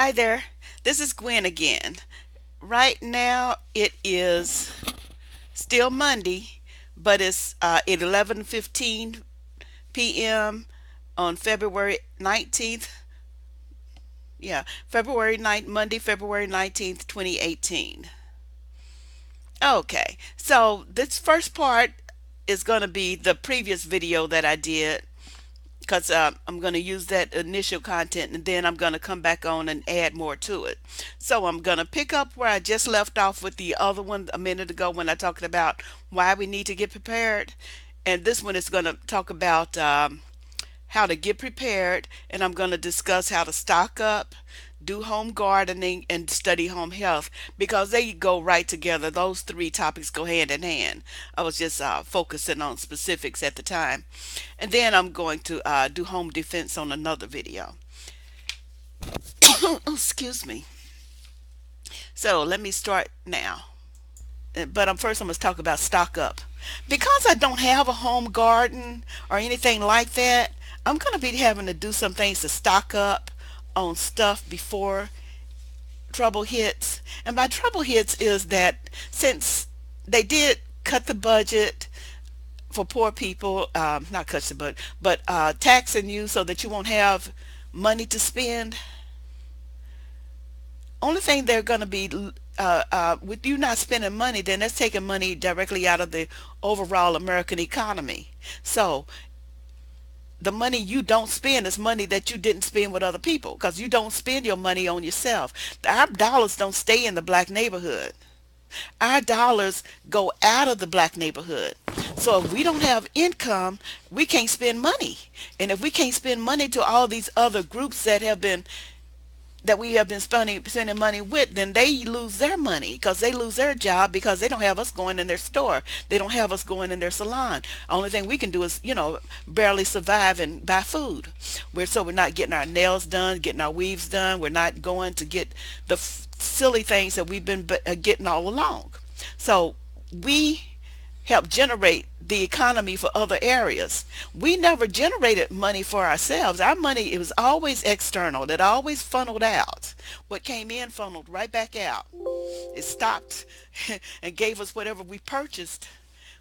Hi there, this is Gwen again. Right now it is still Monday, but it's at 11:15 p.m. on February 19th. Yeah, February 9th, Monday, February 19th, 2018. Okay, so this first part is going to be the previous video that I did because I'm going to use that initial content and then I'm going to come back on and add more to it. So I'm going to pick up where I just left off with the other one a minute ago when I talked about why we need to get prepared. And this one is going to talk about how to get prepared, and I'm going to discuss how to stock up, do home gardening, and study home health because they go right together. Those three topics go hand in hand. I was just focusing on specifics at the time. And then I'm going to do home defense on another video. Excuse me. So let me start now. But first I'm going to talk about stock up. Because I don't have a home garden or anything like that, I'm going to be having to do some things to stock up on stuff before trouble hits. And by trouble hits is that since they did cut the budget for poor people, not cut the budget, but taxing you so that you won't have money to spend, only thing they're going to be with you not spending money, then that's taking money directly out of the overall American economy. So the money you don't spend is money that you didn't spend with other people because you don't spend your money on yourself. Our dollars don't stay in the black neighborhood. Our dollars go out of the black neighborhood. So if we don't have income, we can't spend money. And if we can't spend money to all these other groups that we have been spending money with, then they lose their money because they lose their job because they don't have us going in their store. They don't have us going in their salon. Only thing we can do is, barely survive and buy food. So we're not getting our nails done, getting our weaves done. We're not going to get the silly things that we've been getting all along. So we help generate the economy for other areas. We never generated money for ourselves. Our money, it was always external. It always funneled out. What came in funneled right back out. It stopped and gave us whatever we purchased,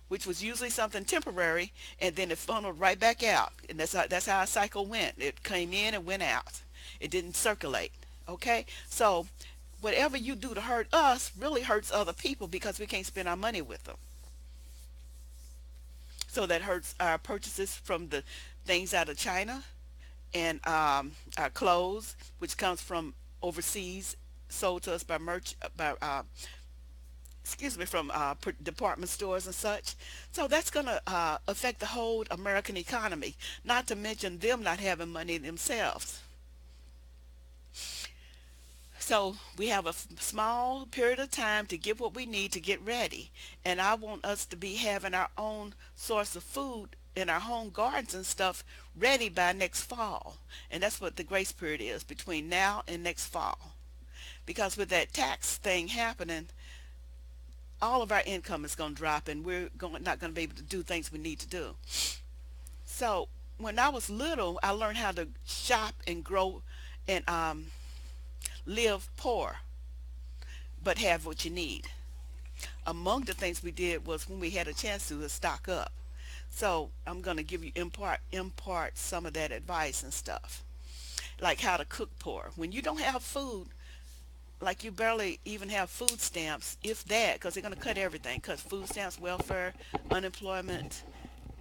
which was usually something temporary, and then it funneled right back out. And that's how our cycle went. It came in and went out. It didn't circulate. Okay? So whatever you do to hurt us really hurts other people because we can't spend our money with them. So that hurts our purchases from the things out of China and our clothes, which comes from overseas, sold to us by excuse me, from department stores and such. So that's going to affect the whole American economy, not to mention them not having money themselves. So we have a small period of time to get what we need to get ready. And I want us to be having our own source of food in our home gardens and stuff ready by next fall. And that's what the grace period is between now and next fall. Because with that tax thing happening, all of our income is going to drop and not going to be able to do things we need to do. So when I was little, I learned how to shop and grow and live poor but have what you need. Among the things we did was when we had a chance to stock up. So I'm going to give you impart some of that advice and stuff, like how to cook poor. When you don't have food, like you barely even have food stamps, if that, because they're going to cut everything, cut food stamps, welfare, unemployment,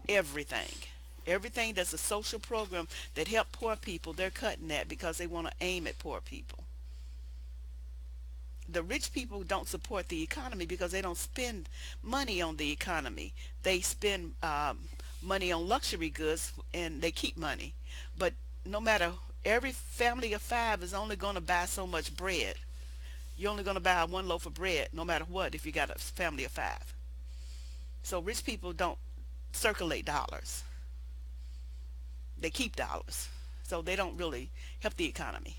everything. Everything that's a social program that help poor people, they're cutting that because they want to aim at poor people. The rich people don't support the economy because they don't spend money on the economy. They spend money on luxury goods and they keep money. But no matter, every family of five is only going to buy so much bread. You're only going to buy one loaf of bread no matter what if you got a family of five. So rich people don't circulate dollars. They keep dollars. So they don't really help the economy.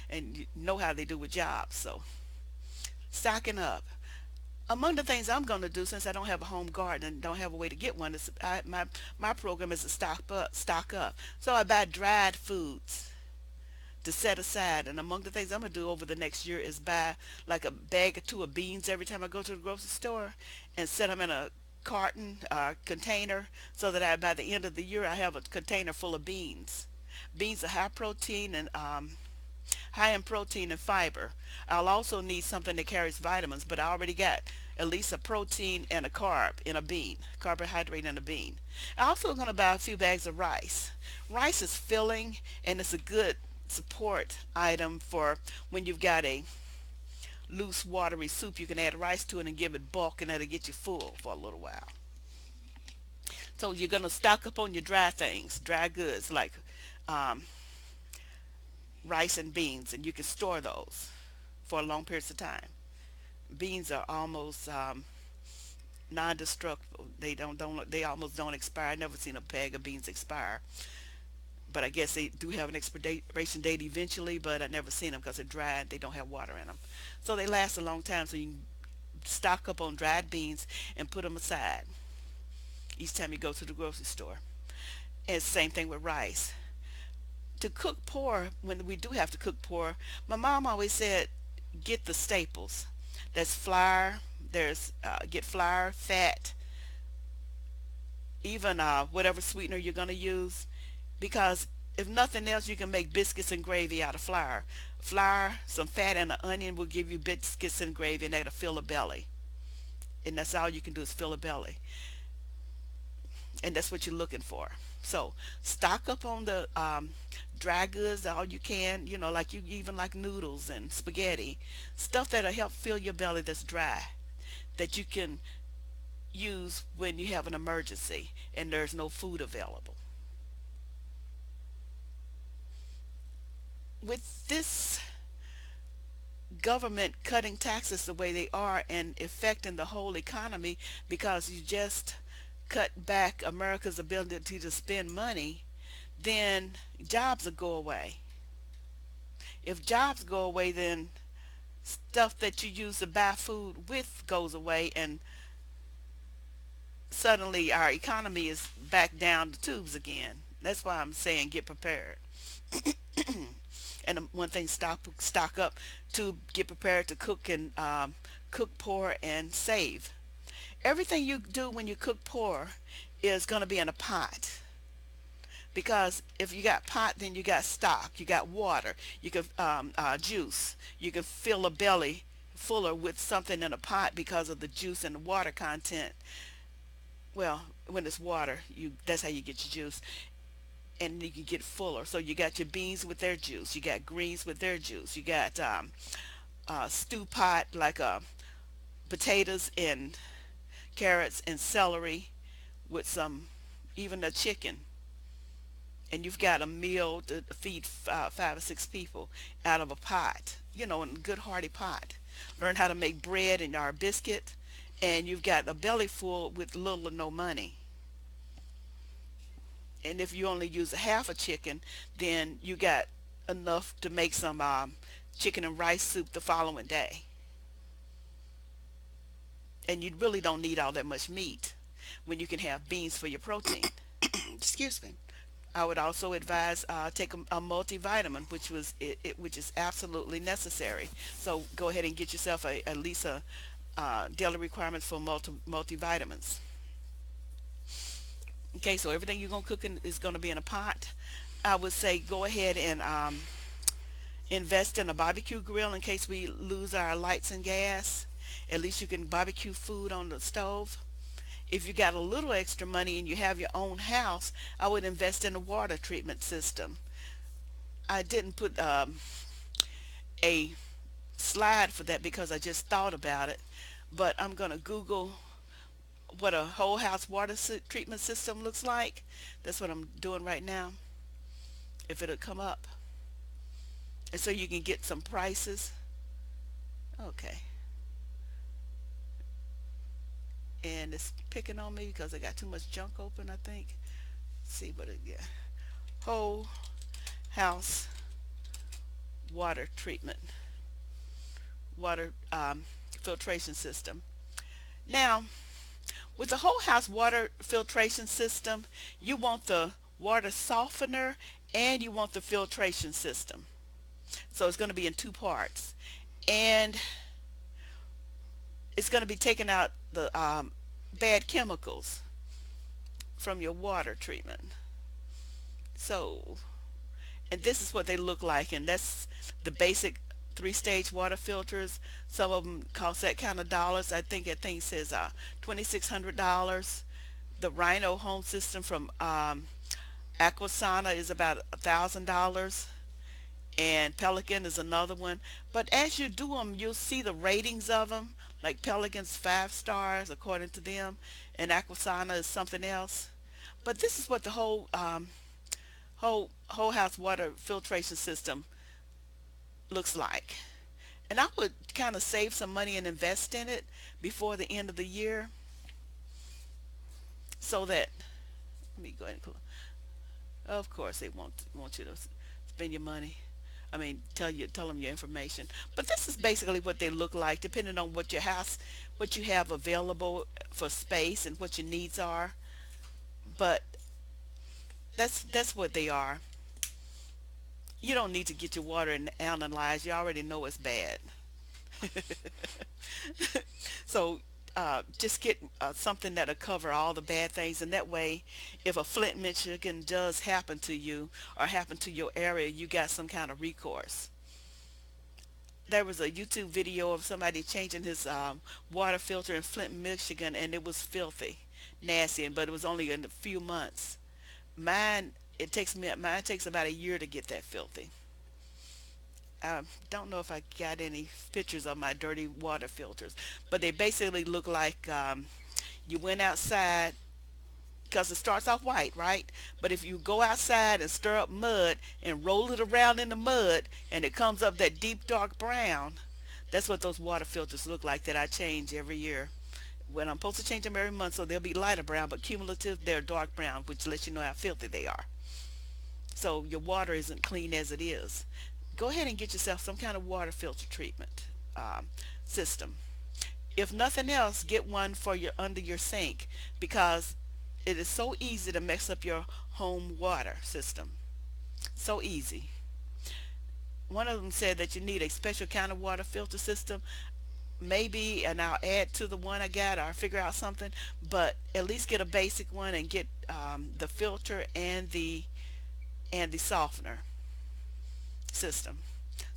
And you know how they do with jobs. So stocking up. Among the things I'm going to do, since I don't have a home garden and don't have a way to get one, is my program is to stock up. So I buy dried foods to set aside. And among the things I'm gonna do over the next year is buy like a bag or two of beans every time I go to the grocery store, and set them in a carton container, so that by the end of the year I have a container full of beans. Beans are high protein and high in protein and fiber. I'll also need something that carries vitamins, but I already got at least a protein and a carb in a bean, carbohydrate in a bean. I'm also going to buy a few bags of rice. Rice is filling, and it's a good support item for when you've got a loose, watery soup. You can add rice to it and give it bulk, and that'll get you full for a little while. So you're going to stock up on your dry things, dry goods like um, rice and beans, and you can store those for long periods of time. Beans are almost non-destructible. They almost don't expire. I've never seen a bag of beans expire, but I guess they do have an expiration date eventually. But I've never seen them because they're dried. They don't have water in them, so they last a long time. So you can stock up on dried beans and put them aside each time you go to the grocery store. And same thing with rice. To cook poor, when we do have to cook poor, my mom always said, get the staples. There's flour. There's get flour, fat, even whatever sweetener you're going to use, because if nothing else, you can make biscuits and gravy out of flour. Flour, some fat, and an onion will give you biscuits and gravy, and that'll fill a belly. And that's all you can do is fill a belly, and that's what you're looking for. So stock up on the dry goods all you can, like you even like noodles and spaghetti, stuff that'll help fill your belly that's dry, that you can use when you have an emergency and there's no food available. With this government cutting taxes the way they are and affecting the whole economy, because you just cut back America's ability to spend money, then jobs will go away. If jobs go away, then stuff that you use to buy food with goes away, and suddenly our economy is back down the tubes again. That's why I'm saying get prepared. And one thing, stock up to get prepared to cook and cook poor and save. Everything you do when you cook poor is going to be in a pot, because if you got pot, then you got stock, you got water, you can juice, you can fill a belly fuller with something in a pot because of the juice and the water content. Well, when it's water, that's how you get your juice, and you can get fuller. So you got your beans with their juice, you got greens with their juice, you got stew pot like potatoes and carrots and celery with some, even a chicken, and you've got a meal to feed 5 or 6 people out of a pot, in a good hearty pot. Learn how to make bread and our biscuit, and you've got a belly full with little or no money. And if you only use a half a chicken, then you got enough to make some chicken and rice soup the following day. And you really don't need all that much meat when you can have beans for your protein. Excuse me. I would also advise take a multivitamin, which is absolutely necessary. So go ahead and get yourself at least a daily requirements for multivitamins. Okay, so everything you're gonna cook is gonna be in a pot. I would say go ahead and invest in a barbecue grill in case we lose our lights and gas. At least you can barbecue food on the stove. If you got a little extra money and you have your own house, I would invest in a water treatment system. I didn't put a slide for that because I just thought about it, but I'm going to Google what a whole house water treatment system looks like. That's what I'm doing right now, if it'll come up. And so you can get some prices. Okay. And it's picking on me because I got too much junk open, I think. Let's see what it get. Whole house water treatment, water filtration system. Now, with the whole house water filtration system, you want the water softener and you want the filtration system. So it's going to be in two parts. And it's going to be taking out the bad chemicals from your water treatment. So, and this is what they look like, and that's the basic three-stage water filters. Some of them cost that kind of dollars. I think that thing says $2,600. The Rhino home system from Aquasana is about $1,000, and Pelican is another one. But as you do them, you'll see the ratings of them. Like Pelican's 5 stars according to them, and Aquasana is something else. But this is what the whole house water filtration system looks like. And I would kind of save some money and invest in it before the end of the year, so that, let me go ahead and of course they want you to spend your money. I mean, tell them your information. But this is basically what they look like, depending on what your house, what you have available for space, and what your needs are. But that's what they are. You don't need to get your water and analyzed. You already know it's bad. So just get something that'll cover all the bad things, and that way, if a Flint, Michigan does happen to you or happen to your area, you got some kind of recourse. There was a YouTube video of somebody changing his water filter in Flint, Michigan, and it was filthy, nasty, but it was only in a few months. Mine takes about a year to get that filthy. I don't know if I got any pictures of my dirty water filters, but they basically look like you went outside, because it starts off white, right? But if you go outside and stir up mud and roll it around in the mud, and it comes up that deep dark brown, that's what those water filters look like that I change every year. When I'm supposed to change them every month, so they'll be lighter brown, but cumulative, they're dark brown, which lets you know how filthy they are. So your water isn't clean as it is. Go ahead and get yourself some kind of water filter treatment system. If nothing else, get one for your under your sink, because it is so easy to mess up your home water system. So easy. One of them said that you need a special kind of water filter system. Maybe, and I'll add to the one I got, or figure out something. But at least get a basic one and get the filter and the softener system.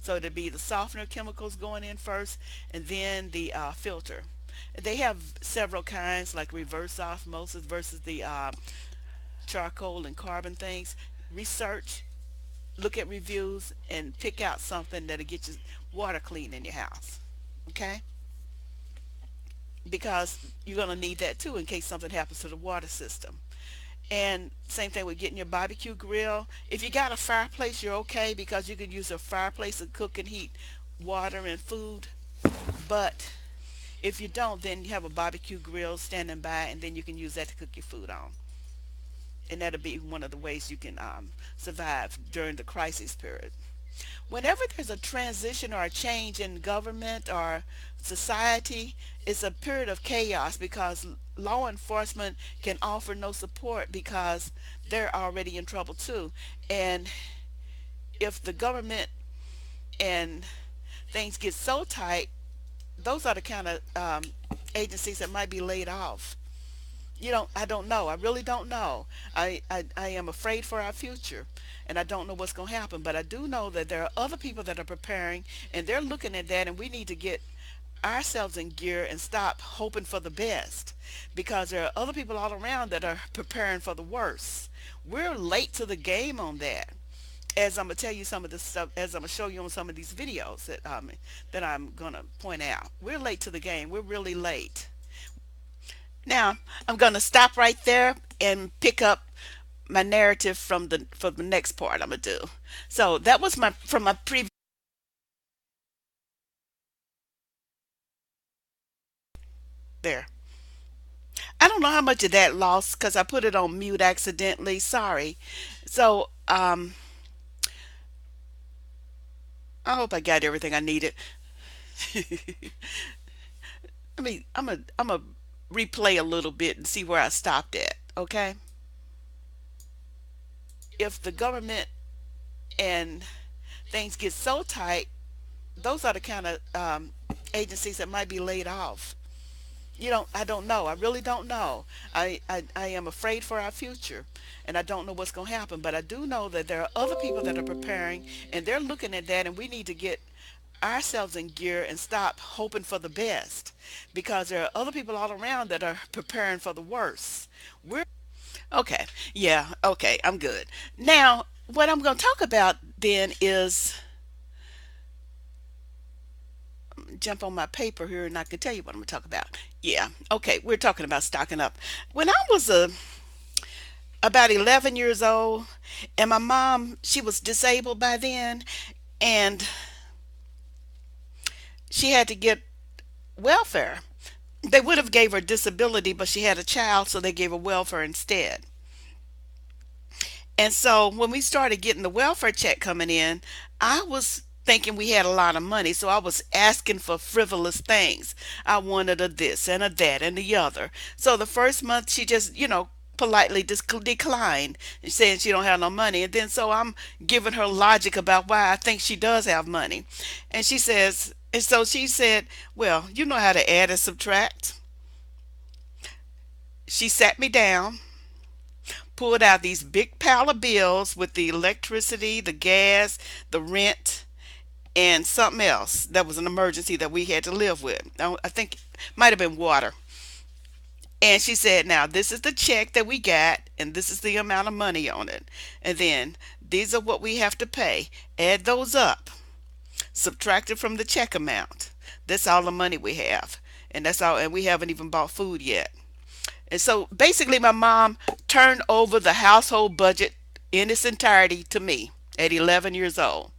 So it'd be the softener chemicals going in first, and then the filter. They have several kinds, like reverse osmosis versus the charcoal and carbon things. Research, look at reviews, and pick out something that'll get your water clean in your house. Okay? Because you're going to need that too in case something happens to the water system. And same thing with getting your barbecue grill. If you got a fireplace, you're okay, because you can use a fireplace to cook and heat water and food. But if you don't, then you have a barbecue grill standing by, and then you can use that to cook your food on. And that'll be one of the ways you can survive during the crisis period. Whenever there's a transition or a change in government or society, it's a period of chaos, because law enforcement can offer no support because they're already in trouble too. And if the government and things get so tight, those are the kind of agencies that might be laid off. I don't know. I really don't know. I am afraid for our future, and I don't know what's going to happen. But I do know that there are other people that are preparing, and they're looking at that, and we need to get ourselves in gear and stop hoping for the best, because there are other people all around that are preparing for the worst. We're late to the game on that. As I'm gonna tell you some of this stuff, as I'm gonna show you on some of these videos that I'm gonna point out, we're late to the game. We're really late. Now I'm gonna stop right there and pick up my narrative from the next part I'm gonna do. So that was my from my previous there. I don't know how much of that lost because I put it on mute accidentally. Sorry. So I hope I got everything I needed. I'm a replay a little bit and see where I stopped at. Okay. If the government and things get so tight, those are the kind of agencies that might be laid off. I don't know. I really don't know. I am afraid for our future, and I don't know what's going to happen. But I do know that there are other people that are preparing, and they're looking at that, and we need to get ourselves in gear and stop hoping for the best, because there are other people all around that are preparing for the worst. We're okay. Yeah, okay, I'm good. Now, what I'm going to talk about then is jump on my paper here and I can tell you what I'm going to talk about. Yeah, okay, we're talking about stocking up. When I was about 11 years old, and my mom, she was disabled by then, and she had to get welfare. They would have gave her disability, but she had a child, so they gave her welfare instead. And so when we started getting the welfare check coming in, I was thinking we had a lot of money. So I was asking for frivolous things. I wanted a this and a that and the other. So the first month she just, politely declined, saying she don't have no money. And then so I'm giving her logic about why I think she does have money. And so she said, well, you know how to add and subtract. She sat me down, pulled out these big pile of bills with the electricity, the gas, the rent, and something else that was an emergency that we had to live with. I think it might have been water. And she said, now this is the check that we got, and this is the amount of money on it. And then these are what we have to pay. Add those up, subtract it from the check amount. That's all the money we have. And that's all, and we haven't even bought food yet. And so basically, my mom turned over the household budget in its entirety to me at 11 years old.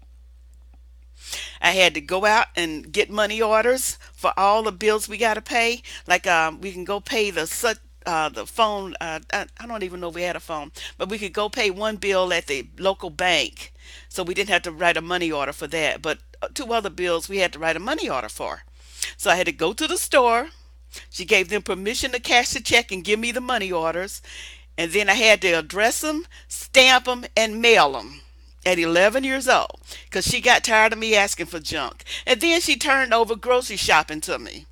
I had to go out and get money orders for all the bills we got to pay. Like we can go pay the phone. I don't even know if we had a phone, but we could go pay one bill at the local bank, so we didn't have to write a money order for that. But two other bills we had to write a money order for. So I had to go to the store. She gave them permission to cash the check and give me the money orders. And then I had to address them, stamp them, and mail them at 11 years old because she got tired of me asking for junk. And then she turned over grocery shopping to me.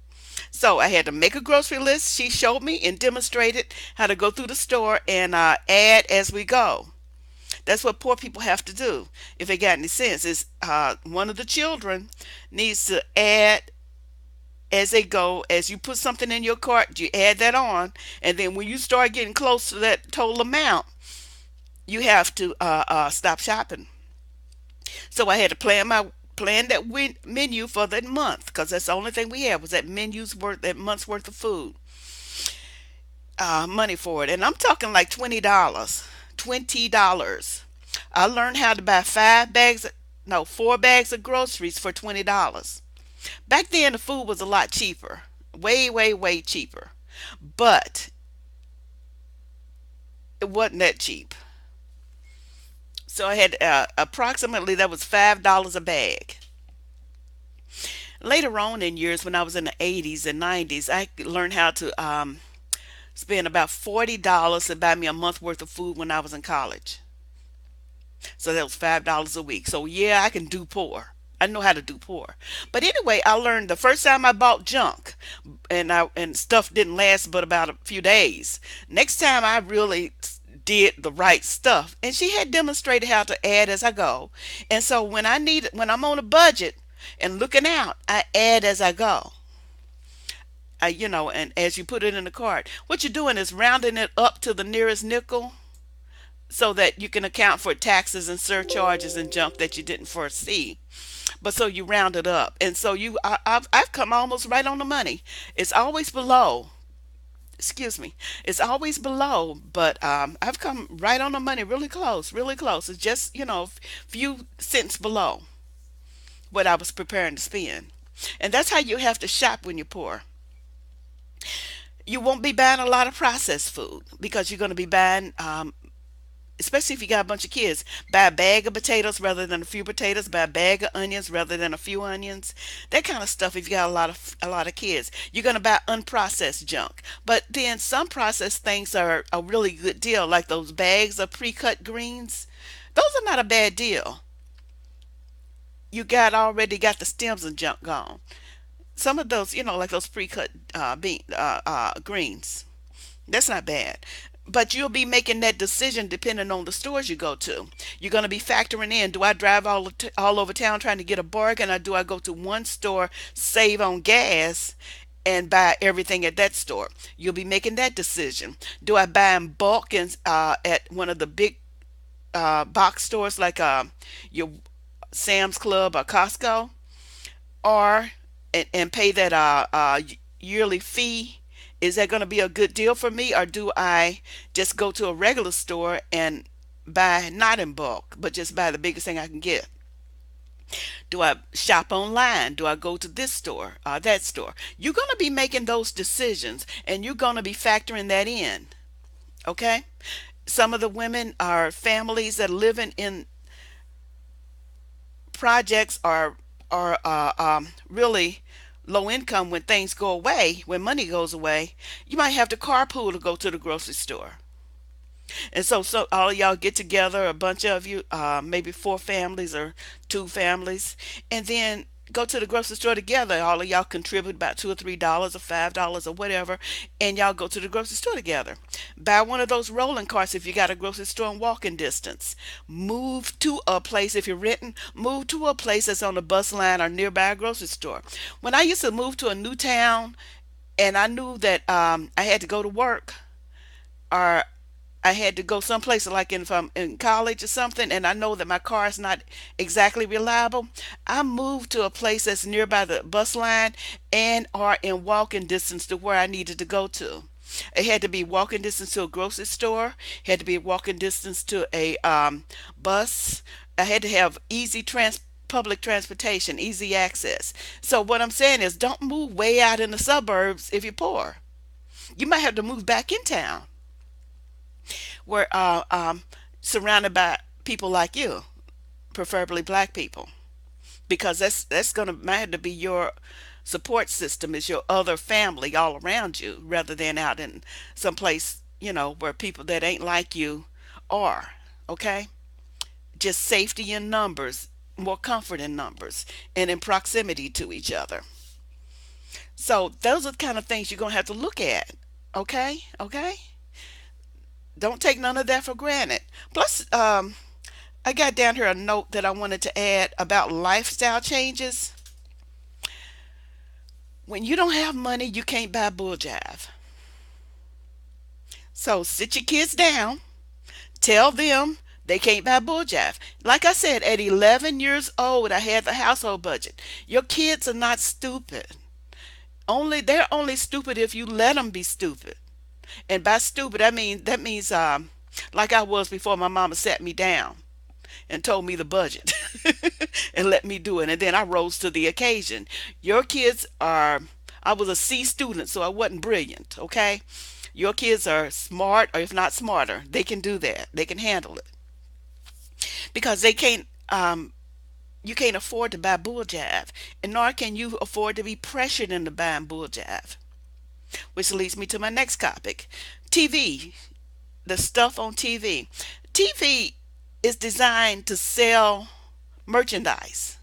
So I had to make a grocery list. She showed me and demonstrated how to go through the store and add as we go. That's what poor people have to do. If they got any sense, is one of the children needs to add as they go. As you put something in your cart, you add that on, and then when you start getting close to that total amount, you have to stop shopping. So I had to plan that menu for that month because that's the only thing we had was that month's worth of food, money for it, and I'm talking like $20. $20. I learned how to buy 4 bags of groceries for $20. Back then, the food was a lot cheaper, way, way, way cheaper, but it wasn't that cheap. So I had approximately that was $5 a bag. Later on in years, when I was in the 80s and 90s, I learned how to spend about $40 to buy me a month worth of food when I was in college. So that was $5 a week. So yeah, I can do poor. I know how to do poor. But anyway, I learned the first time I bought junk and stuff didn't last but about a few days. Next time I really did the right stuff. And she had demonstrated how to add as I go. And so when I'm on a budget and looking out, I add as I go. And as you put it in the cart, what you're doing is rounding it up to the nearest nickel so that you can account for taxes and surcharges and junk that you didn't foresee. But so you round it up, and so I've come almost right on the money. It's always below. Excuse me. It's always below, but I've come right on the money, really close, really close. It's just few cents below what I was preparing to spend, and that's how you have to shop when you're poor. You won't be buying a lot of processed food because you're going to be buying especially if you got a bunch of kids, buy a bag of potatoes rather than a few potatoes, buy a bag of onions rather than a few onions. That kind of stuff if you got a lot of kids. You're going to buy unprocessed junk. But then some processed things are a really good deal, like those bags of pre-cut greens. Those are not a bad deal. you got already got the stems and junk gone. Some of those, like those pre-cut greens, that's not bad. But you'll be making that decision depending on the stores you go to. You're going to be factoring in, do I drive all over town trying to get a bargain, or do I go to one store, save on gas, and buy everything at that store? You'll be making that decision. Do I buy in bulk at one of the big box stores like your Sam's Club or Costco, or and pay that yearly fee? Is that going to be a good deal for me, or do I just go to a regular store and buy not in bulk, but just buy the biggest thing I can get? Do I shop online? Do I go to this store or that store? You're going to be making those decisions, and you're going to be factoring that in. Okay? Some of the women are families that are living in projects are really low income. When things go away, when money goes away, you might have to carpool to go to the grocery store. And so all of y'all get together, a bunch of you, maybe four families or two families, and then go to the grocery store together. All of y'all contribute about $2 or $3 or $5 or whatever, and y'all go to the grocery store together. Buy one of those rolling carts if you got a grocery store in walking distance. Move to a place, if you're renting, move to a place that's on the bus line or nearby a grocery store. When I used to move to a new town and I knew that I had to go to work, or I had to go someplace like if I'm in college or something, and I know that my car is not exactly reliable, I moved to a place that's nearby the bus line and or in walking distance to where I needed to go to. It had to be walking distance to a grocery store, had to be walking distance to a bus. I had to have public transportation, easy access. So what I'm saying is, don't move way out in the suburbs if you're poor. You might have to move back in town where surrounded by people like you, preferably black people, because that's gonna have to be your support system, is your other family all around you, rather than out in some place, where people that ain't like you are. Okay, just safety in numbers, more comfort in numbers, and in proximity to each other. So those are the kind of things you're gonna have to look at. Okay, okay. Don't take none of that for granted. Plus, I got down here a note that I wanted to add about lifestyle changes. When you don't have money, you can't buy bull jive. So sit your kids down, tell them they can't buy bull jive. Like I said, at 11 years old, I had the household budget. Your kids are not stupid. They're only stupid if you let them be stupid. And by stupid, that means like I was before my mama sat me down and told me the budget and let me do it. And then I rose to the occasion. Your kids are, I was a C student, so I wasn't brilliant, okay? Your kids are smart, or if not smarter. They can do that. They can handle it. Because you can't afford to buy bull jive, and nor can you afford to be pressured into buying bull jive. Which leads me to my next topic, TV, the stuff on TV. TV is designed to sell merchandise.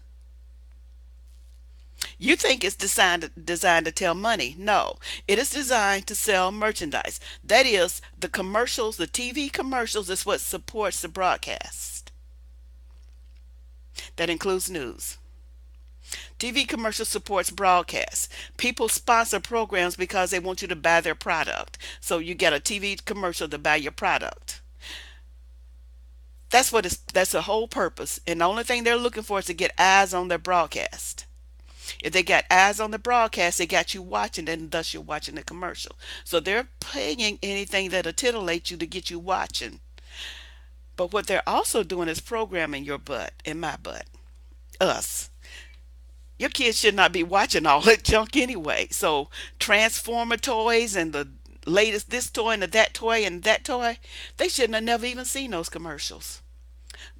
You think it's designed to tell money. No, it is designed to sell merchandise. That is, the commercials, the TV commercials, is what supports the broadcast. That includes news. TV commercial supports broadcast. People sponsor programs because they want you to buy their product. So you get a TV commercial to buy your product. That's the whole purpose. And the only thing they're looking for is to get eyes on their broadcast. If they got eyes on the broadcast, they got you watching, and thus you're watching the commercial. So they're paying anything that'll titillate you to get you watching. But what they're also doing is programming your butt and my butt. Us. Your kids should not be watching all that junk anyway. So Transformer toys and the latest this toy and that toy, they shouldn't have never even seen those commercials.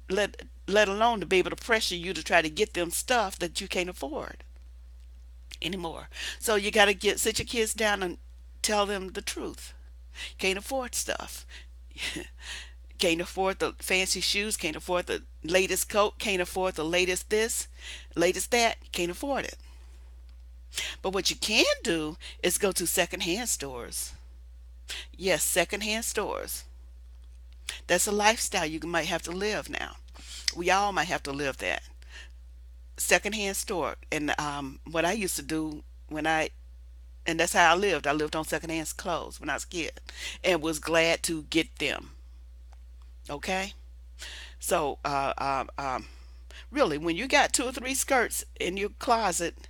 Let alone to be able to pressure you to try to get them stuff that you can't afford anymore. So you got to sit your kids down and tell them the truth. You can't afford stuff. Can't afford the fancy shoes, can't afford the latest coat, can't afford the latest this, latest that, can't afford it. But what you can do is go to secondhand stores. Yes, secondhand stores. That's a lifestyle you might have to live now. We all might have to live that. Secondhand store. And what I used to do when and that's how I lived. I lived on secondhand clothes when I was a kid and was glad to get them. Okay? So, really, when you got two or three skirts in your closet,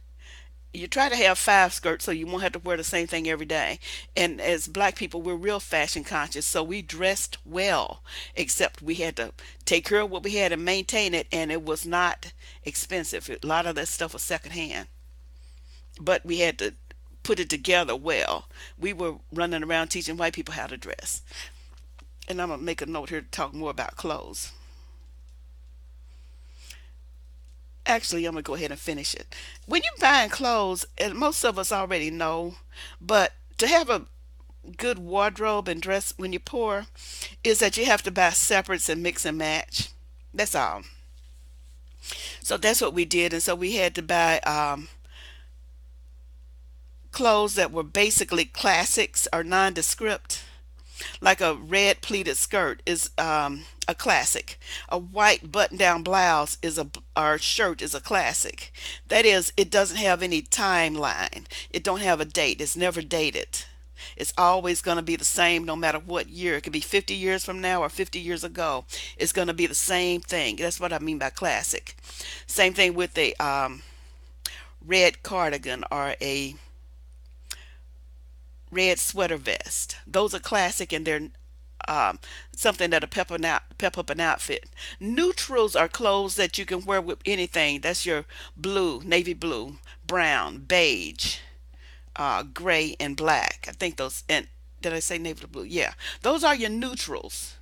you try to have five skirts so you won't have to wear the same thing every day. And as black people, we're real fashion conscious, so we dressed well, except we had to take care of what we had and maintain it, and it was not expensive. A lot of that stuff was secondhand, but we had to put it together well. We were running around teaching white people how to dress. And I'm gonna make a note here to talk more about clothes. Actually, I'm gonna go ahead and finish it. When you're buying clothes, and most of us already know, but to have a good wardrobe and dress when you're poor is that you have to buy separates and mix and match. That's all. So that's what we did, and so we had to buy clothes that were basically classics or nondescript. Like a red pleated skirt is a classic. A white button-down blouse is a or shirt is a classic. That is, it doesn't have any timeline. It don't have a date. It's never dated. It's always going to be the same no matter what year. It could be 50 years from now or 50 years ago. It's going to be the same thing. That's what I mean by classic. Same thing with a red cardigan or a red sweater vest. Those are classic and they're um, something that'll pep up an outfit. Neutrals are clothes that you can wear with anything. That's your blue, navy blue, brown, beige, gray, and black. I think those, and did I say navy blue? Yeah. Those are your neutrals.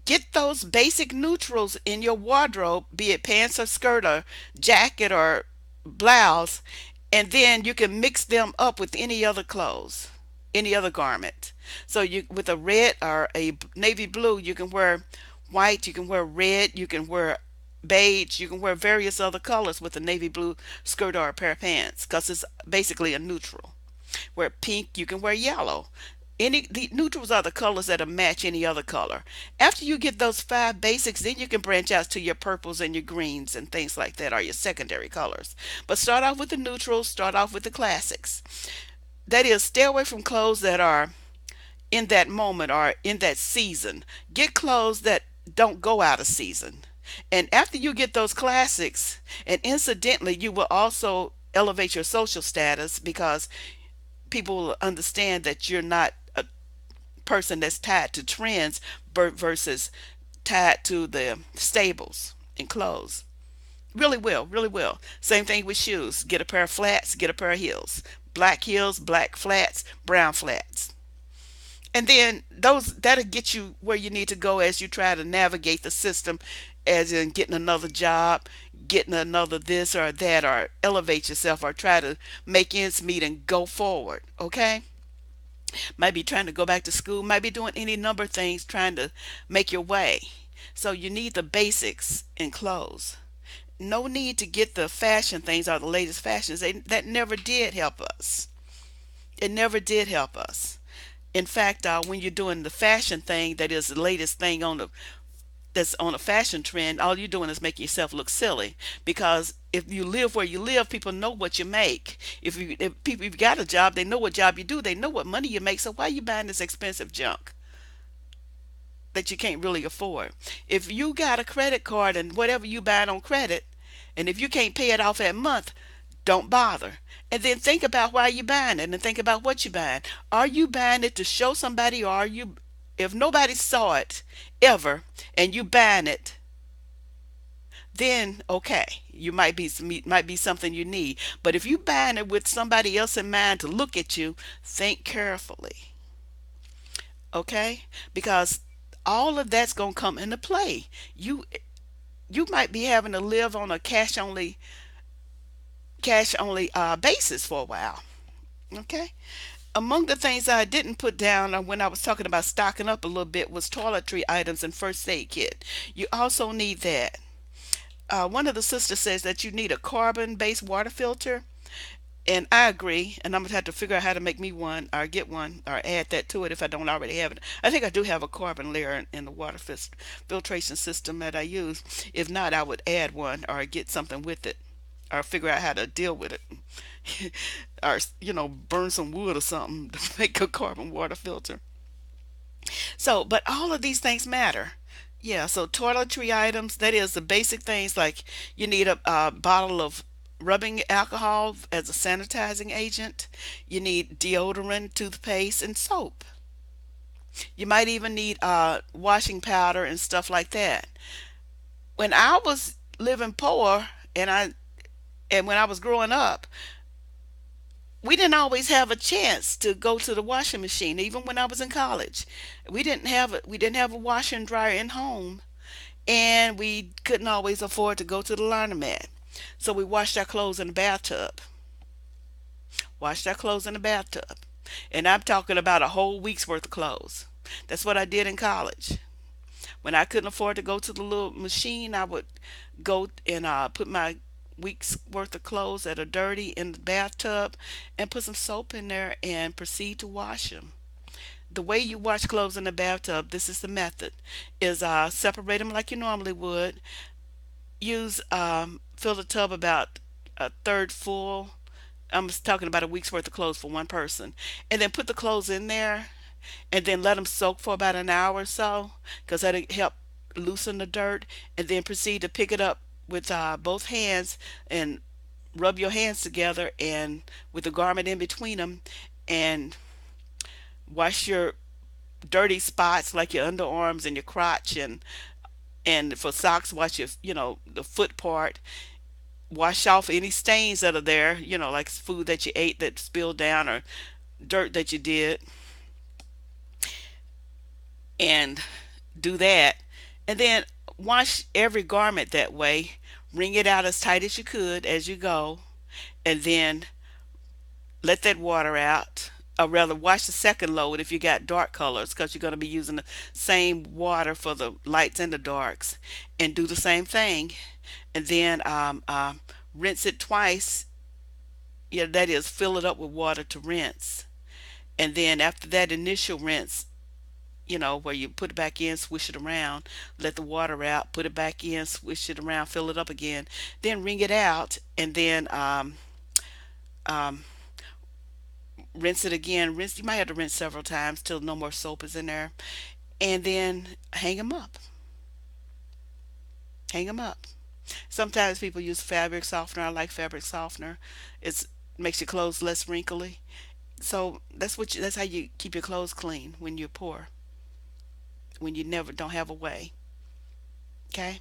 Get those basic neutrals in your wardrobe, be it pants or skirt or jacket or blouse, and then you can mix them up with any other clothes, any other garment. So you with a red or a navy blue, you can wear white, you can wear red, you can wear beige, you can wear various other colors with a navy blue skirt or a pair of pants because it's basically a neutral. Wear pink, you can wear yellow. Any the neutrals are the colors that match any other color. After you get those five basics, then you can branch out to your purples and your greens and things like that, or your secondary colors. But start off with the neutrals, start off with the classics. That is, stay away from clothes that are in that moment or in that season. Get clothes that don't go out of season. And after you get those classics, and incidentally, you will also elevate your social status because people will understand that you're not a person that's tied to trends versus tied to the stables in clothes. Really will, really will. Same thing with shoes. Get a pair of flats, get a pair of heels. Black heels, black flats, brown flats. And then those that'll get you where you need to go as you try to navigate the system, as in getting another job, getting another this or that, or elevate yourself or try to make ends meet and go forward. Okay? Might be trying to go back to school, might be doing any number of things trying to make your way. So you need the basics in clothes. No need to get the fashion things or the latest fashions. That never did help us. It never did help us. In fact, when you're doing the fashion thing, that is the latest thing on the that's on a fashion trend, all you're doing is making yourself look silly. Because if you live where you live, people know what you make. If people you've got a job, they know what job you do. They know what money you make. So why are you buying this expensive junk that you can't really afford? If you got a credit card and whatever you buy on credit, and if you can't pay it off that month, don't bother. And then think about why you're buying it and think about what you're buying. Are you buying it to show somebody, or are you, if nobody saw it ever and you buying it, then okay, you might be something you need. But if you buying it with somebody else in mind to look at you, think carefully. Okay? Because all of that's going to come into play. You might be having to live on a cash only basis for a while. Okay? Among the things I didn't put down when I was talking about stocking up a little bit was toiletry items and first aid kit. You also need that. One of the sisters says that you need a carbon-based water filter, and I agree. And I'm gonna have to figure out how to make me one, or get one, or add that to it if I don't already have it. I think I do have a carbon layer in the water filtration system that I use. If not, I would add one or get something with it, or figure out how to deal with it, or burn some wood or something to make a carbon water filter. So, but all of these things matter. Yeah, so toiletry items, that is the basic things like you need a bottle of rubbing alcohol as a sanitizing agent. You need deodorant, toothpaste, and soap. You might even need washing powder and stuff like that. When I was living poor and when I was growing up, we didn't always have a chance to go to the washing machine even when I was in college. We didn't have a washer and dryer in home, and we couldn't always afford to go to the laundromat. So we washed our clothes in the bathtub. Washed our clothes in the bathtub. And I'm talking about a whole week's worth of clothes. That's what I did in college. When I couldn't afford to go to the little machine, I would go and put my week's worth of clothes that are dirty in the bathtub and put some soap in there and proceed to wash them. The way you wash clothes in the bathtub, this is the method, is separate them like you normally would. Fill the tub about a third full. I'm talking about a week's worth of clothes for one person. And then put the clothes in there and then let them soak for about an hour or so because that'll help loosen the dirt. And then proceed to pick it up with both hands and rub your hands together and with the garment in between them and wash your dirty spots like your underarms and your crotch, and for socks wash your the foot part. Wash off any stains that are there, like food that you ate that spilled down or dirt that you did, and do that. And then wash every garment that way. Wring it out as tight as you could as you go, and then let that water out. Or rather, wash the second load if you got dark colors, because you're going to be using the same water for the lights and the darks, and do the same thing. And then rinse it twice. Yeah, that is, fill it up with water to rinse. And then after that initial rinse, where you put it back in, swish it around, let the water out, put it back in, swish it around, fill it up again, then wring it out, and then um, rinse it again. Rinse. You might have to rinse several times till no more soap is in there, and then hang them up. Hang them up. Sometimes people use fabric softener. I like fabric softener. It makes your clothes less wrinkly. So that's how you keep your clothes clean when you're poor. When you never don't have a way. Okay?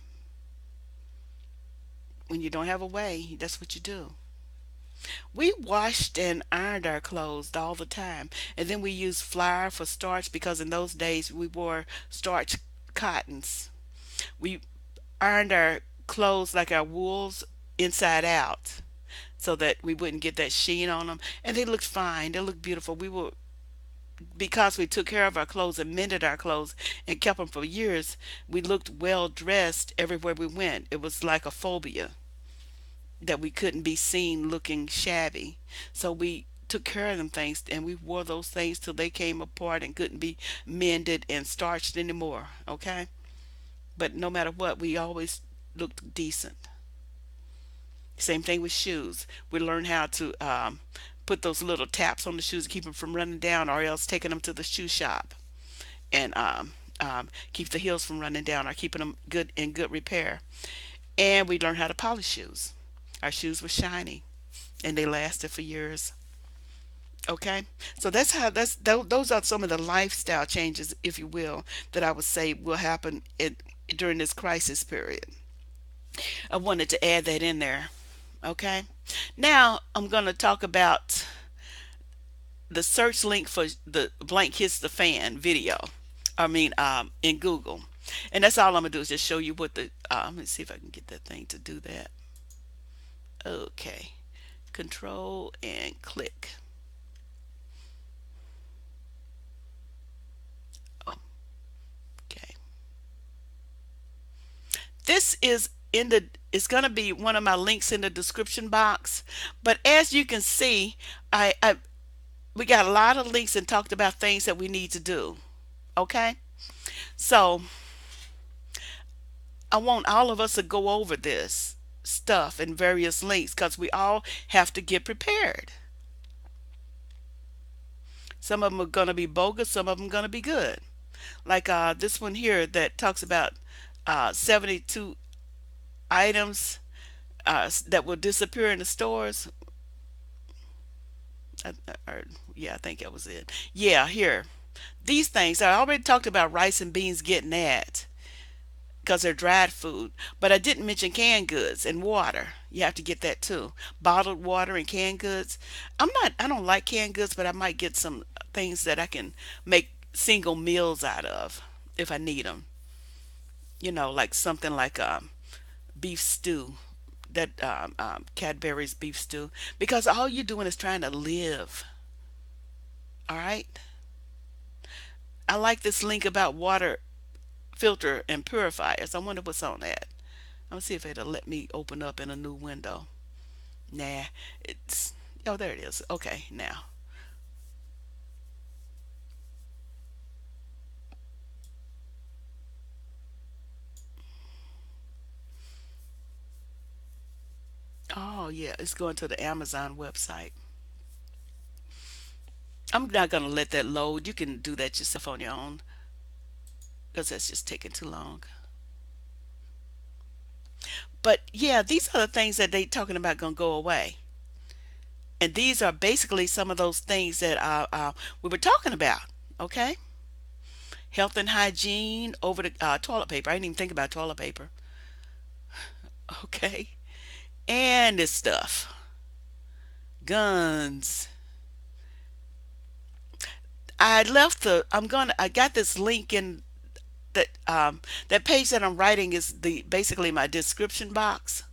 When you don't have a way, that's what you do. We washed and ironed our clothes all the time. And then we used flour for starch because in those days we wore starch cottons. We ironed our clothes like our wools inside out so that we wouldn't get that sheen on them. And they looked fine. They looked beautiful. Because we took care of our clothes and mended our clothes and kept them for years, we looked well dressed everywhere we went. It was like a phobia that we couldn't be seen looking shabby. So we took care of them things and we wore those things till they came apart and couldn't be mended and starched anymore. Okay? But no matter what, we always looked decent. Same thing with shoes. We learned how to put those little taps on the shoes to keep them from running down, or else taking them to the shoe shop and keep the heels from running down, or keeping them good repair. And we learned how to polish shoes. Our shoes were shiny and they lasted for years. Okay, so those are some of the lifestyle changes, if you will, that I would say will happen during this crisis period. I wanted to add that in there. Okay, now I'm going to talk about the search link for the blank hits the fan video. I mean, in Google, and that's all I'm gonna do is just show you what the. Let me see if I can get that thing to do that. Okay, control and click. this is in the it's going to be one of my links in the description box. But as you can see, I we got a lot of links and talked about things that we need to do. Okay? So, I want all of us to go over this stuff in various links because we all have to get prepared. Some of them are going to be bogus, some of them going to be good. Like this one here that talks about 72 items that will disappear in the stores. Or, yeah, I think that was it. Yeah, here. These things, I already talked about rice and beans getting that because they're dried food. But I didn't mention canned goods and water. You have to get that too. Bottled water and canned goods. I don't like canned goods, but I might get some things that I can make single meals out of if I need them. Like something like beef stew, that Cadbury's beef stew, because all you're doing is trying to live. All right. I like this link about water filter and purifiers. I wonder what's on that. I'm gonna see if it'll let me open up in a new window. Nah, it's oh there it is. Okay, now. Oh yeah, it's going to the Amazon website. I'm not gonna let that load. You can do that yourself on your own because that's just taking too long. But yeah, these are the things that they talking about gonna go away. And these are basically some of those things that we were talking about. Okay, health and hygiene over the toilet paper. I didn't even think about toilet paper. Okay, and this stuff, guns. I got this link in that page that I'm writing is the basically my description box.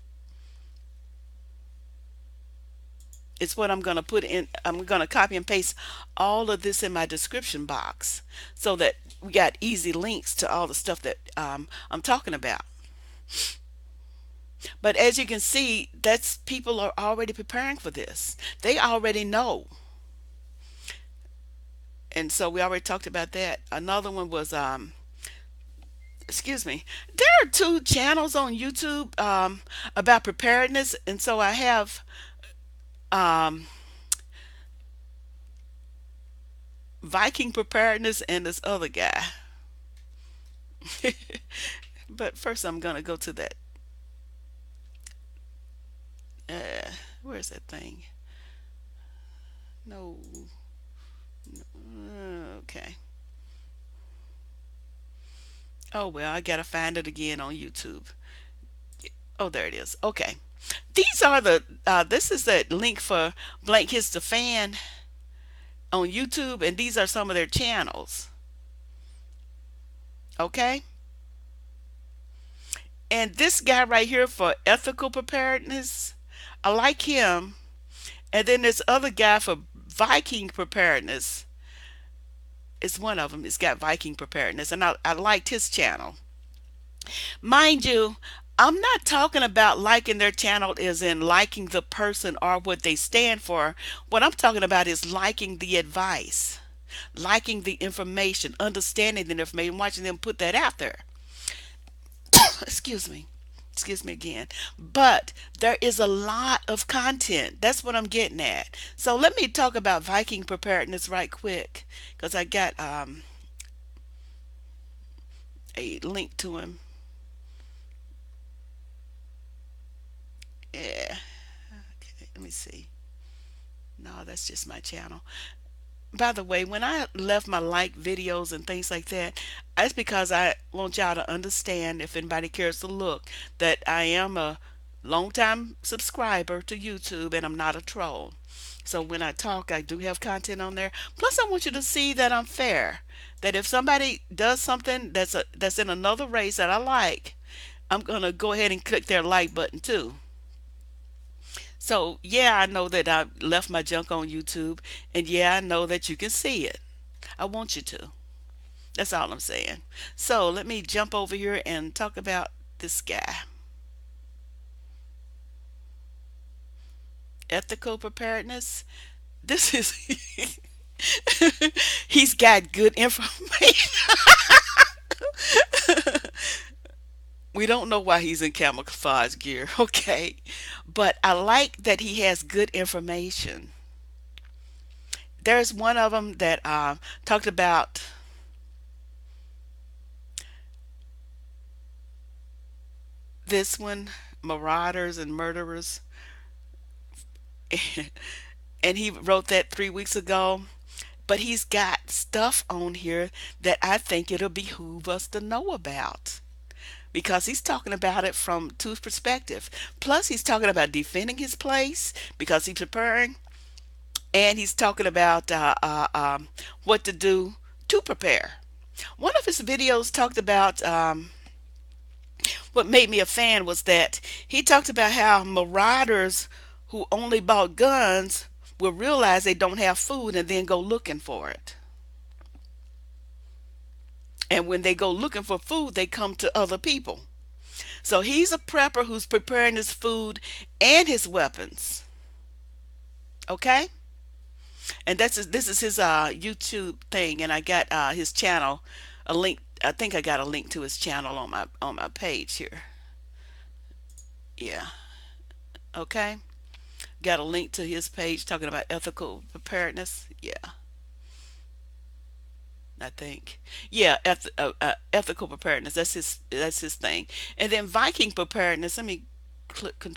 It's what I'm going to put in. I'm going to copy and paste all of this in my description box so that we got easy links to all the stuff that I'm talking about. But as you can see, that's people are already preparing for this. They already know. And so we already talked about that. Another one was excuse me. There are two channels on YouTube about preparedness, and so I have um Viking Preparedness and this other guy. But first I'm gonna go to that uh where's that thing? No. Okay. Oh well, I gotta find it again on YouTube. Oh, there it is. Okay. These are the this is the link for Blank Hits the Fan on YouTube, and these are some of their channels. Okay. And this guy right here for ethical preparedness, I like him. And then this other guy for Viking preparedness is one of them. It's got Viking preparedness, and I liked his channel. Mind you, I'm not talking about liking their channel as in liking the person or what they stand for. What I'm talking about is liking the advice, liking the information, understanding the information, watching them put that out there. Excuse me. Excuse me again. But there is a lot of content. That's what I'm getting at. So let me talk about Viking preparedness right quick because I got a link to him. Yeah. Okay, let me see. No, that's just my channel. By the way, when I left my like videos and things like that, that's because I want y'all to understand, if anybody cares to look, that I am a long-time subscriber to YouTube and I'm not a troll. So when I talk, I do have content on there. Plus, I want you to see that I'm fair. That if somebody does something that's in another race that I like, I'm gonna go ahead and click their like button too. So, yeah, I know that I left my junk on YouTube, and yeah, I know that you can see it. I want you to. That's all I'm saying. So, let me jump over here and talk about. This guy, ethical preparedness. This is he's got good information. We don't know why he's in camouflage gear, okay? But I like that he has good information. There's one of them that talked about this one, marauders and murderers, and he wrote that 3 weeks ago. But he's got stuff on here that I think it'll behoove us to know about, because he's talking about it from two perspectives. Plus, he's talking about defending his place because he's preparing, and he's talking about what to do to prepare. One of his videos talked about what made me a fan was that he talked about how marauders who only bought guns will realize they don't have food and then go looking for it. And when they go looking for food, they come to other people. So he's a prepper who's preparing his food and his weapons. Okay? And this is his YouTube thing, and I got his channel, a link. I think I got a link to his channel on my page here. Yeah. Okay. Got a link to his page talking about ethical preparedness. Yeah, I think. Yeah, ethical preparedness. That's his thing. And then Viking preparedness. Let me click and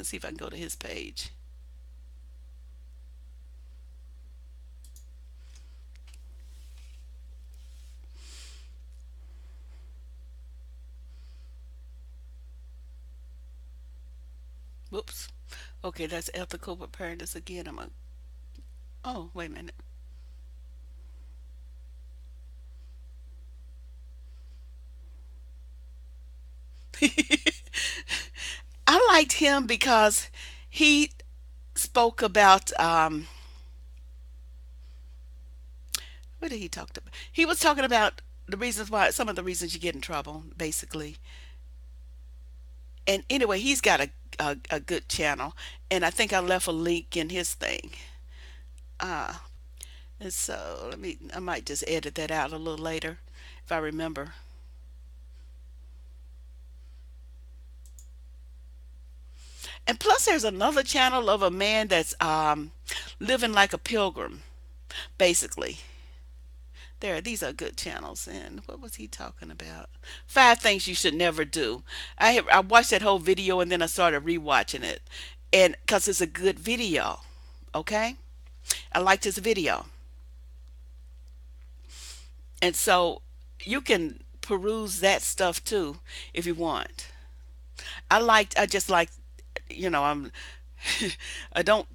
see if I can go to his page. Whoops. Okay, that's ethical preparedness again. I'm a. Oh, wait a minute. I liked him because he spoke about what did he talk about? He was talking about the reasons why, some of the reasons you get in trouble, basically. And anyway, he's got a good channel, and I think I left a link in his thing. Uh, and so I might just edit that out a little later if I remember. And plus, there's another channel of a man that's living like a pilgrim, basically. These are good channels. And what was he talking about? 5 things you should never do. I watched that whole video and then I started rewatching it, and because it's a good video. Okay, I liked his video, and so you can peruse that stuff too if you want. I just like, I'm I don't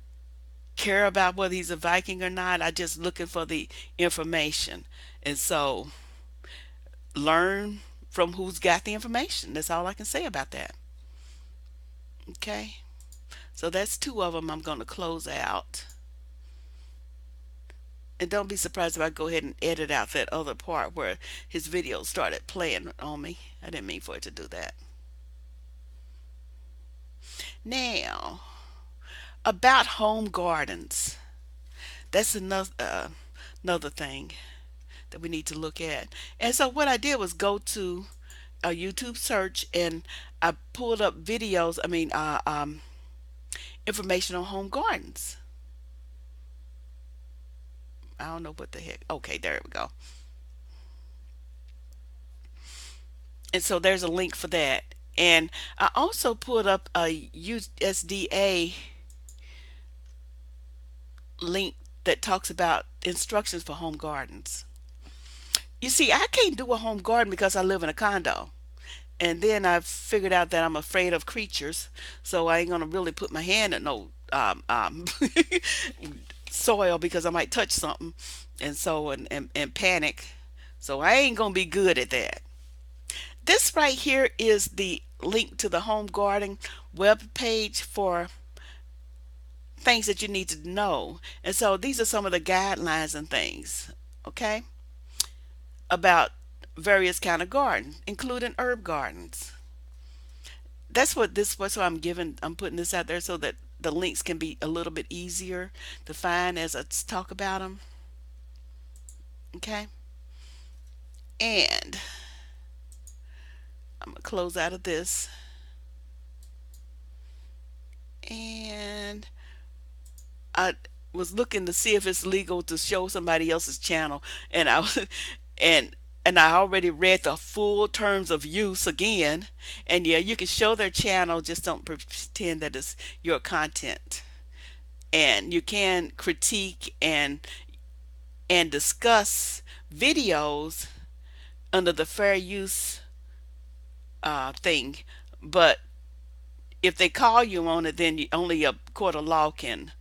care about whether he's a Viking or not. I just looking for the information, and so learn from who's got the information. That's all I can say about that. Okay, so that's two of them. I'm going to close out, and don't be surprised if I go ahead and edit out that other part where his video started playing on me. I didn't mean for it to do that. Now, about home gardens. That's another thing that we need to look at. And so what I did was go to a YouTube search, and I pulled up videos. Information on home gardens. I don't know what the heck. Okay, there we go. And so there's a link for that. And I also put up a USDA link that talks about instructions for home gardens. You see, I can't do a home garden because I live in a condo. And then I figured out that I'm afraid of creatures, so I ain't gonna really put my hand in no soil because I might touch something, and panic. So I ain't gonna be good at that. This right here is the link to the home garden web page for things that you need to know. And so these are some of the guidelines and things, okay, about various kind of garden, including herb gardens. What's why I'm putting this out there so that the links can be a little bit easier to find as I talk about them. Okay, and I'm gonna close out of this, and I was looking to see if it's legal to show somebody else's channel, and I was, and and I already read the full terms of use again, and yeah, you can show their channel, just don't pretend that it's your content, and you can critique and discuss videos under the fair use thing, but if they call you on it, then only a court of law can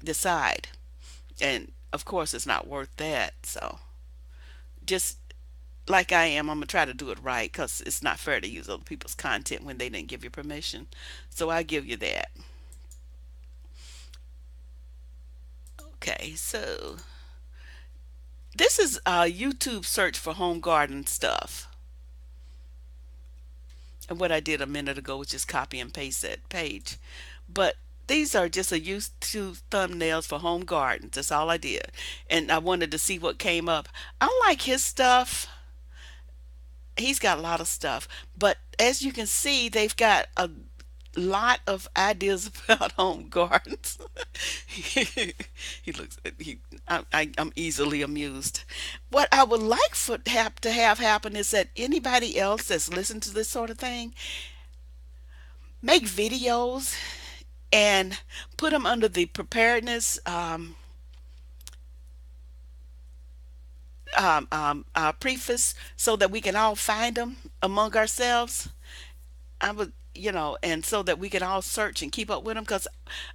decide. And of course, it's not worth that. So just like I am, I'm gonna try to do it right because it's not fair to use other people's content when they didn't give you permission. So I give you that. Okay, so this is a YouTube search for home garden stuff. And what I did a minute ago was just copy and paste that page. But these are just a YouTube thumbnails for home gardens. That's all I did. And I wanted to see what came up. I like his stuff. He's got a lot of stuff. But as you can see, they've got a lot of ideas about home gardens. He looks I'm easily amused. What I would like to have happen is that anybody else that's listened to this sort of thing make videos and put them under the preparedness preface so that we can all find them among ourselves. I would, and so that we can all search and keep up with them because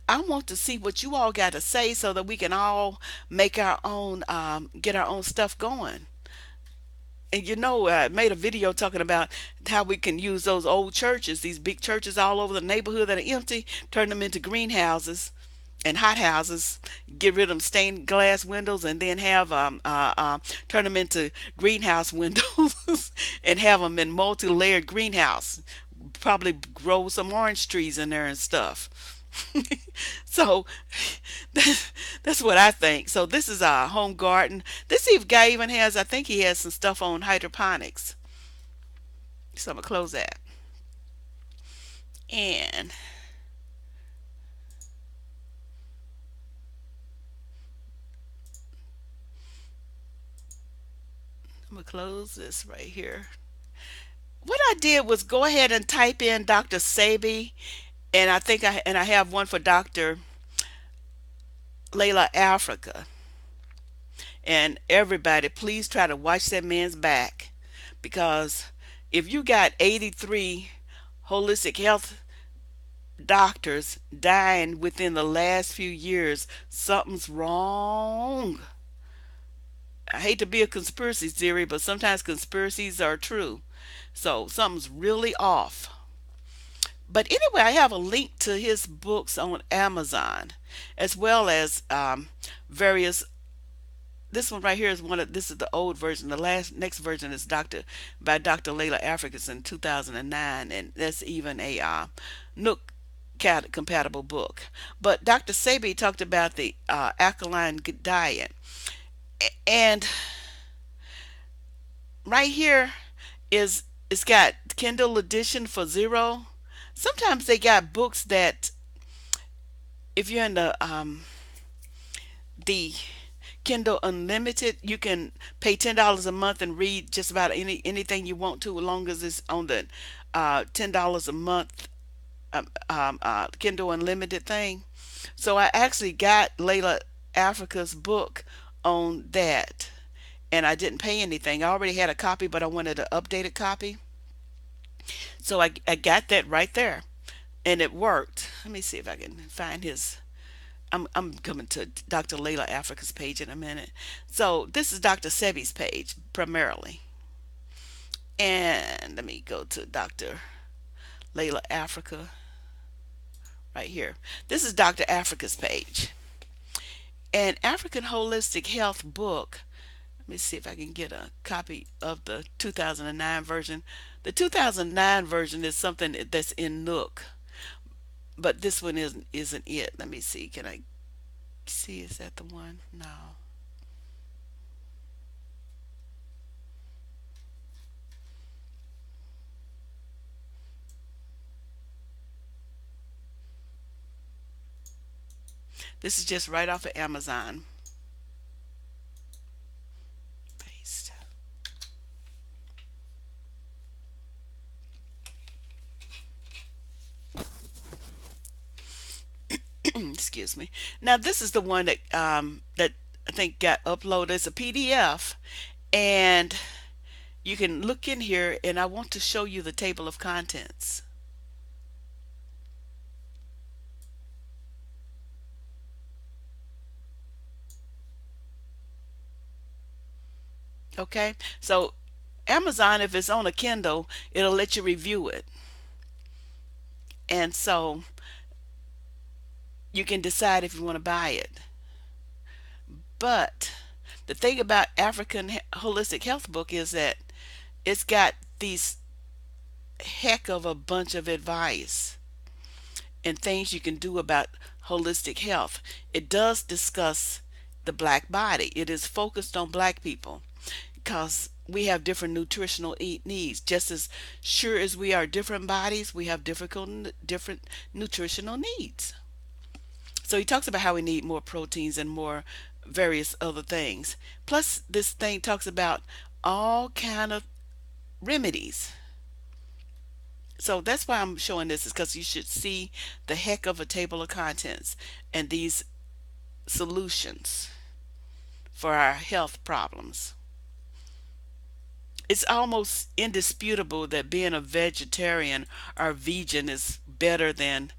I want to see what you all got to say so that we can all make our own, get our own stuff going. And I made a video talking about how we can use those old churches, these big churches all over the neighborhood that are empty, turn them into greenhouses and hot houses, get rid of them stained glass windows, and then have turn them into greenhouse windows and have them in multi-layered greenhouse. Probably grow some orange trees in there and stuff. So that's what I think. So this is our home garden. This guy even has, I think he has some stuff on hydroponics. So I'm gonna close that. And I'm gonna close this right here. What I did was go ahead and type in Dr. Sebi, and I have one for Dr. Layla Africa. And everybody, please try to watch that man's back because if you got 83 holistic health doctors dying within the last few years, something's wrong. I hate to be a conspiracy theory, but sometimes conspiracies are true. So something's really off. But anyway, I have a link to his books on Amazon, as well as various. This one right here is this is the old version. The next version is by Dr. Layla Africus in 2009, and that's even a Nook compatible book. But Dr. Sebi talked about the alkaline diet, and right here is it's got Kindle edition for zero. Sometimes they got books that if you're in the Kindle Unlimited, you can pay $10 a month and read just about anything you want to, as long as it's on the $10 a month Kindle Unlimited thing. So I actually got Layla Africa's book on that, and I didn't pay anything. I already had a copy, but I wanted an updated copy, so I got that right there, and it worked. Let me see if I can find his. I'm coming to Dr. Layla Africa's page in a minute. So this is Dr. Sebi's page primarily. And let me go to Dr. Layla Africa right here. This is Dr. Africa's page. An African Holistic Health book Let me see if I can get a copy of the 2009 version. The 2009 version is something that's in Nook, but this one isn't it. Let me see. Can I see? Is that the one? No. This is just right off of Amazon. Paste. Excuse me. Now this is the one that I think got uploaded as a PDF, and you can look in here, and I want to show you the table of contents. Okay, so Amazon, if it's on a Kindle, it'll let you review it, and so you can decide if you want to buy it. But the thing about African Holistic Health Book is that it's got these heck of a bunch of advice and things you can do about holistic health. It does discuss the black body. It is focused on black people because we have different nutritional needs. Just as sure as we are different bodies, we have different nutritional needs. So he talks about how we need more proteins and more various other things. Plus, this thing talks about all kind of remedies. So that's why I'm showing this, is because you should see the heck of a table of contents and these solutions for our health problems. It's almost indisputable that being a vegetarian or vegan is better than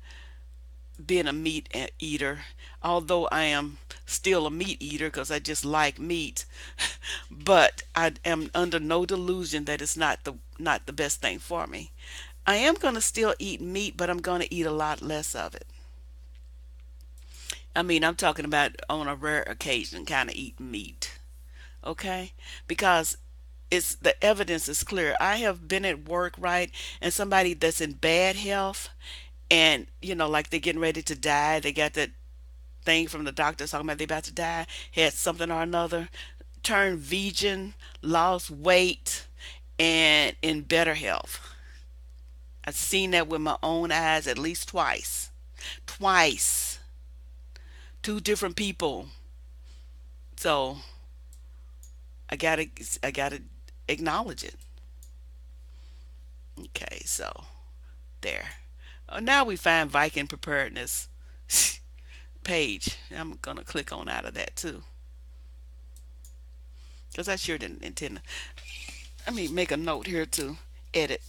being a meat eater, although I am still a meat eater because I just like meat. But I am under no delusion that it's not the best thing for me. I am going to still eat meat, but I'm going to eat a lot less of it. I mean, I'm talking about on a rare occasion kind of eat meat, okay? Because it's the evidence is clear. I have been at work, right, and somebody that's in bad health, and like they're getting ready to die. They got that thing from the doctor talking about they about to die, had something or another, turned vegan, lost weight, and in better health. I've seen that with my own eyes at least twice. Twice. Two different people. So I gotta acknowledge it. Okay, so there. Now we find Viking Preparedness page. I'm gonna click on out of that too. Because I sure didn't intend to. Let me make a note here to edit.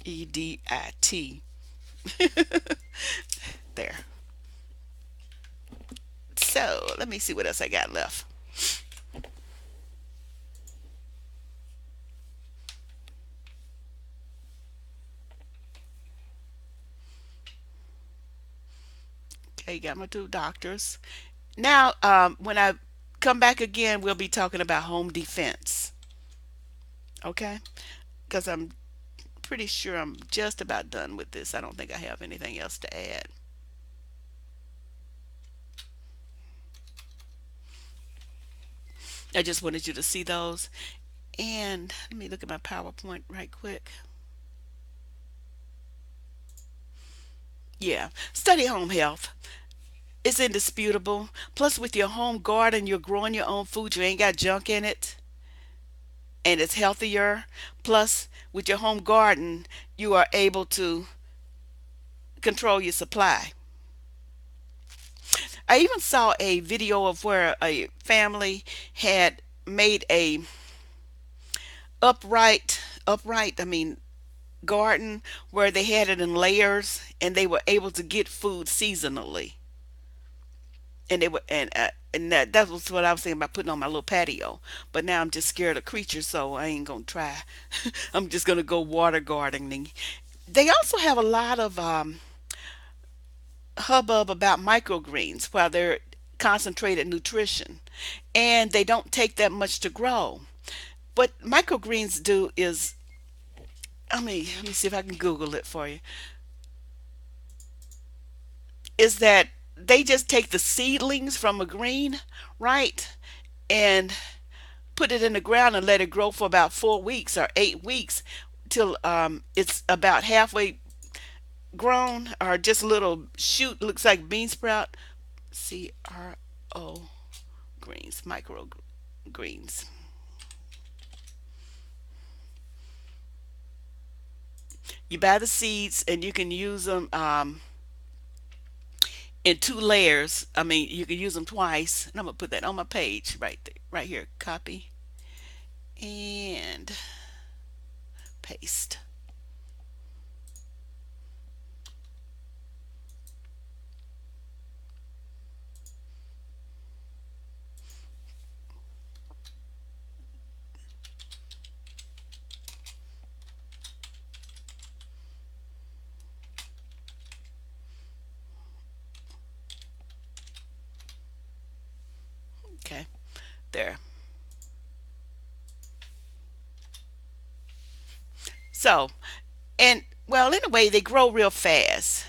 EDIT. There. So let me see what else I got left. Okay, got my two doctors. Now, when I come back again, we'll be talking about home defense. Okay? Because I'm pretty sure I'm just about done with this. I don't think I have anything else to add. I just wanted you to see those. And let me look at my PowerPoint right quick. Yeah, study home health. It's indisputable. Plus, with your home garden, you're growing your own food. You ain't got junk in it, and it's healthier. Plus, with your home garden, you are able to control your supply. I even saw a video of where a family had made a I mean, garden where they had it in layers, and they were able to get food seasonally. And they were, and that was what I was thinking about putting on my little patio. But now I'm just scared of creatures, so I ain't gonna try. I'm just gonna go water gardening. They also have a lot of hubbub about microgreens, while they're concentrated nutrition, and they don't take that much to grow. What microgreens do is, let me see if I can Google it for you. Is that they just take the seedlings from a green, right, and put it in the ground and let it grow for about 4 weeks or 8 weeks till it's about halfway grown, or just a little shoot, looks like bean sprout. CRO greens, micro greens. You buy the seeds and you can use them in two layers. I mean, you can use them twice. And I'm gonna put that on my page right there, right here. Copy and paste. Okay, there. So, and well, in a way, they grow real fast.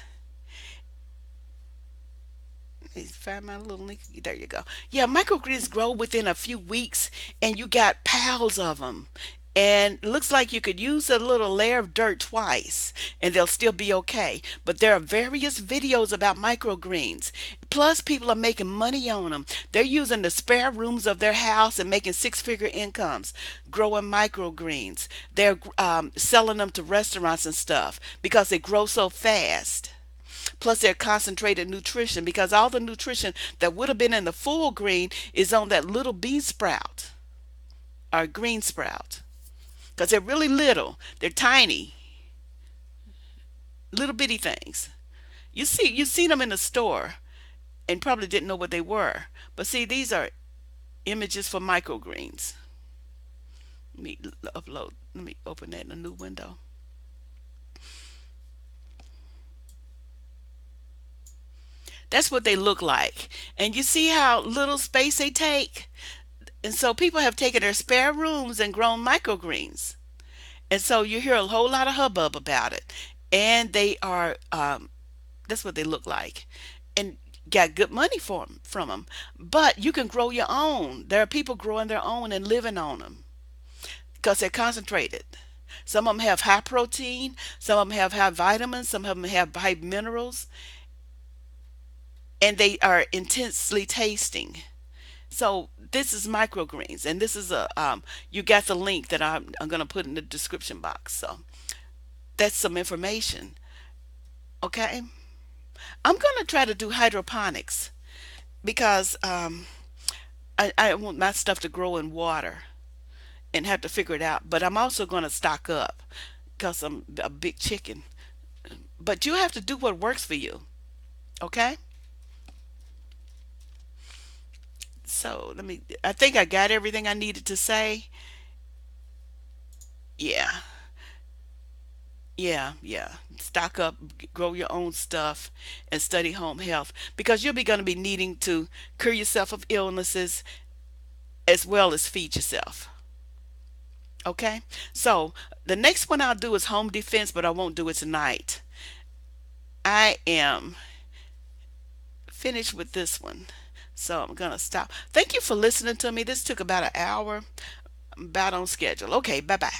Find my little link. There you go. Yeah, microgreens grow within a few weeks, and you got piles of them. And it looks like you could use a little layer of dirt twice, and they'll still be okay. But there are various videos about microgreens. Plus, people are making money on them. They're using the spare rooms of their house and making six-figure incomes growing microgreens. They're selling them to restaurants and stuff because they grow so fast. Plus their concentrated nutrition, because all the nutrition that would have been in the full green is on that little bean sprout or green sprout, because they're really little, they're tiny, little bitty things. You've seen them in the store and probably didn't know what they were, but see, these are images for microgreens. Let me upload, let me open that in a new window. That's what they look like, and you see how little space they take. And so people have taken their spare rooms and grown microgreens. And so you hear a whole lot of hubbub about it. And they are, that's what they look like. And got good money from them. But you can grow your own. There are people growing their own and living on them because they're concentrated. Some of them have high protein, some of them have high vitamins, some of them have high minerals, and they are intensely tasting. So this is microgreens, and this is a you got the link that I'm going to put in the description box. So that's some information. Okay, I'm going to try to do hydroponics because I want my stuff to grow in water and have to figure it out. But I'm also going to stock up because I'm a big chicken. But you have to do what works for you. Okay. So let me. I think I got everything I needed to say. Yeah. Yeah. Stock up, grow your own stuff, and study home health because you'll be going to be needing to cure yourself of illnesses as well as feed yourself. Okay? So the next one I'll do is home defense, but I won't do it tonight. I am finished with this one. So I'm going to stop. Thank you for listening to me. This took about an hour. I'm about on schedule. Okay, bye bye.